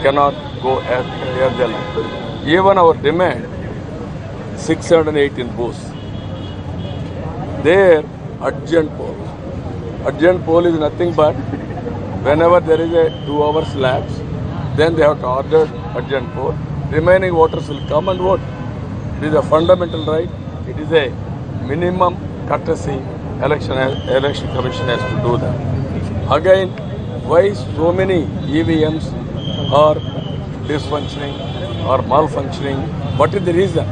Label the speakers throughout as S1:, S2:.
S1: cannot go at the line. Even our demand, 618 booths. There, urgent poll. Urgent poll is nothing but whenever there is a 2 hours lapse, then they have to order urgent poll. Remaining voters will come and vote. It is a fundamental right. It is a minimum courtesy. Election Commission has to do that. Again, why so many EVMs are dysfunctioning or malfunctioning? What is the reason?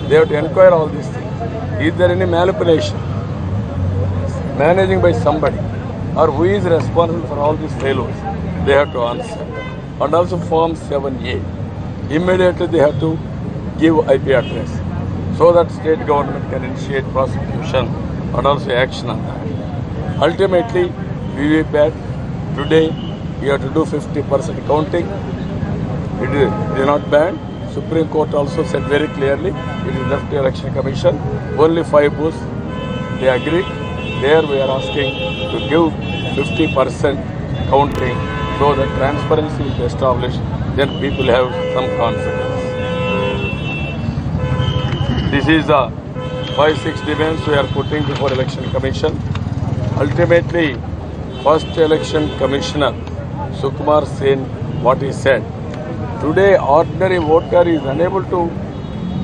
S1: They have to inquire all these things. Is there any manipulation, managing by somebody, or who is responsible for all these failures? They have to answer. And also Form 7A. Immediately they have to give IP address so that state government can initiate prosecution and also action on that. Ultimately, VVPAT, today you have to do 50% counting. It is not banned. Supreme Court also said very clearly it is left to Election Commission. Only 5 booths, they agreed. There we are asking to give 50% counting so that transparency is established. Then people have some confidence. This is the 5-6 demands we are putting before Election Commission. Ultimately, first Election Commissioner, Sukumar Sen, what he said. Today, ordinary voter is unable to.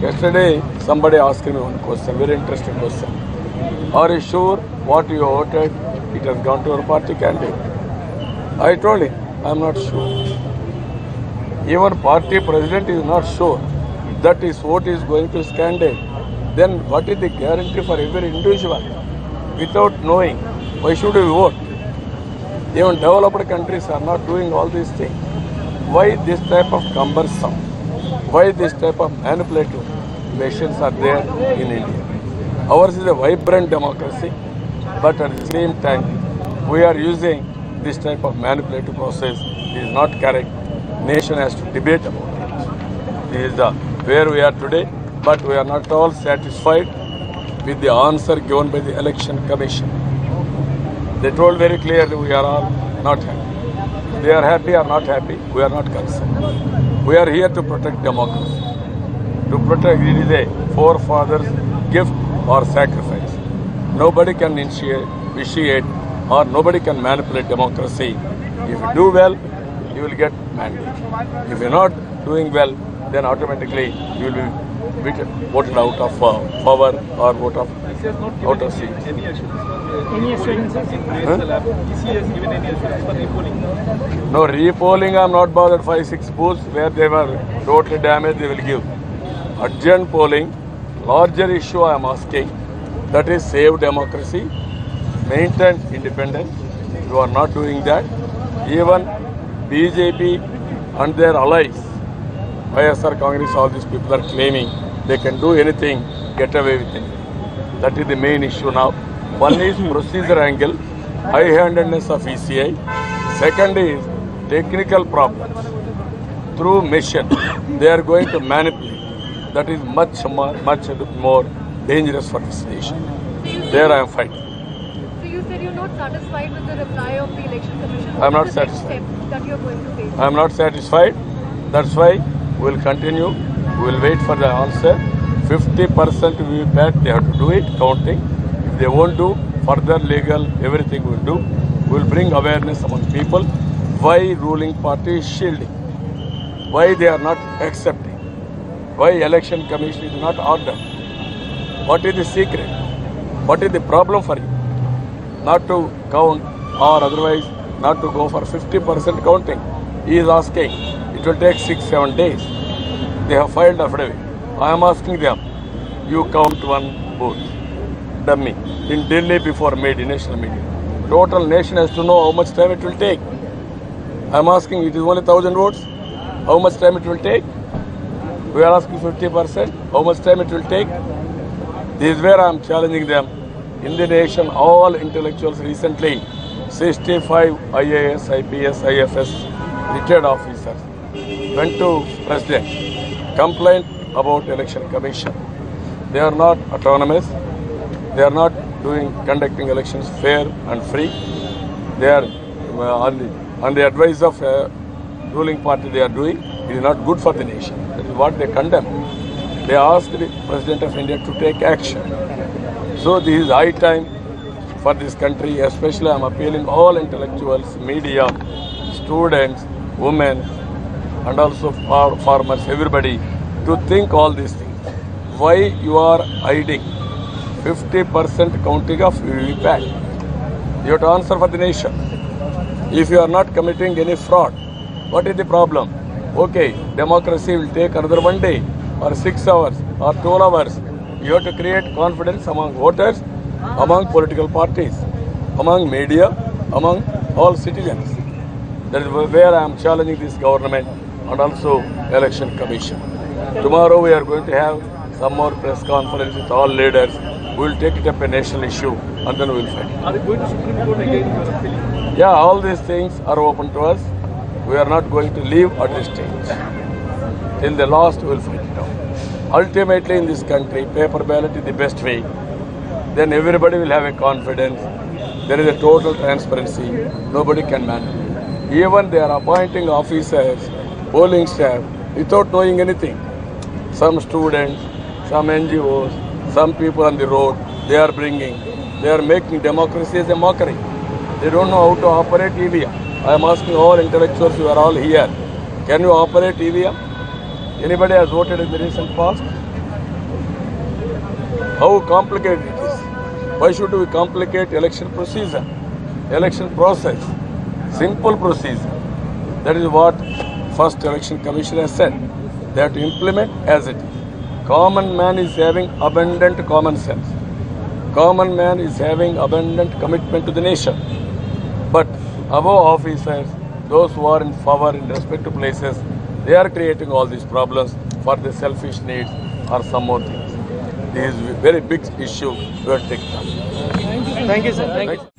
S1: Yesterday, somebody asked me one question, very interesting question. Are you sure what you voted, it has gone to our party candidate? I told him, I am not sure. Even party president is not sure that his vote is going to his candidate. Then what is the guarantee for every individual? Without knowing, why should we vote? Even developed countries are not doing all these things. Why this type of cumbersome? Why this type of manipulative machines are there in India? Ours is a vibrant democracy, but at the same time, we are using this type of manipulative process. It is not correct. Nation has to debate about it. This is where we are today, but we are not all satisfied with the answer given by the Election Commission. They told very clearly we are all not happy. They are happy or not happy, we are not concerned. We are here to protect democracy. To protect, it is a forefathers' gift or sacrifice. Nobody can vitiate or nobody can manipulate democracy. If you do well, you will get mandate. If you are not doing well, then automatically you will be voted out of power or vote out of seat.
S2: Any assurance? EC has given any assurance for repolling?
S1: No, repolling I am not bothered. 5-6 booths where they were totally damaged, they will give. Urgent polling, larger issue I am asking, that is save democracy, maintain independence. You are not doing that. Even BJP and their allies, YSR Congress, all these people are claiming they can do anything, get away with it. That is the main issue now. One is procedure angle, high-handedness of ECI. Second is technical problems. Through mission, they are going to manipulate. That is much more dangerous for this nation. There I am fighting.
S3: So you said you're not satisfied with the reply of the Election Commission.
S1: I am not
S3: What is the next
S1: satisfied.
S3: step that you're going to take?
S1: I am not satisfied. That's why we will continue. We will wait for the answer. 50% VVPAT, they have to do it, counting. If they won't do, further legal, everything we will do. We will bring awareness among people. Why ruling party is shielding? Why they are not accepting? Why Election Commission is not ordered? What is the secret? What is the problem for you? Not to count or otherwise not to go for 50% counting. He is asking, it will take 6-7 days. They have filed affidavit. I am asking them, you count one booth, dummy, in Delhi before national meeting. Total nation has to know how much time it will take. I am asking, it is only 1,000 votes. How much time it will take? We are asking 50%. How much time it will take? This is where I am challenging them. In the nation, all intellectuals recently, 65 IAS, IPS, IFS, retired officers, went to President, complained about Election Commission. They are not autonomous. They are not conducting elections fair and free. They are on the advice of ruling party they are doing, it is not good for the nation. That is what they condemn. They asked the President of India to take action. So this is high time for this country, especially I am appealing all intellectuals, media, students, women, and also farmers, everybody, to think all these things. Why you are hiding 50% counting of VVPAT? You have to answer for the nation. If you are not committing any fraud, what is the problem? Okay, democracy will take another 1 day or 6 hours or 12 hours. You have to create confidence among voters, among political parties, among media, among all citizens. That is where I am challenging this government and also Election Commission. Tomorrow we are going to have some more press conference with all leaders. We will take it up a national issue and then we will fight.
S2: Are you going to Supreme Court again?
S1: Yeah, all these things are open to us. We are not going to leave at this stage. Till the last we will fight it out. Ultimately in this country, paper ballot is the best way. Then everybody will have a confidence. There is a total transparency. Nobody can manage. Even they are appointing officers, polling staff, without knowing anything. Some students, some NGOs, some people on the road, they are making democracy as a mockery. They don't know how to operate EVM. I am asking all intellectuals who are all here, can you operate EVM? Anybody has voted in the recent past? How complicated it is? Why should we complicate election procedure, election process? Simple procedure. That is what first Election Commission has said. They have to implement as it is. Common man is having abundant common sense. Common man is having abundant commitment to the nation. But above officers, those who are in power in respective places, they are creating all these problems for their selfish needs or some more things. This is a very big issue we are taking up.
S2: Thank you, sir. Thank you.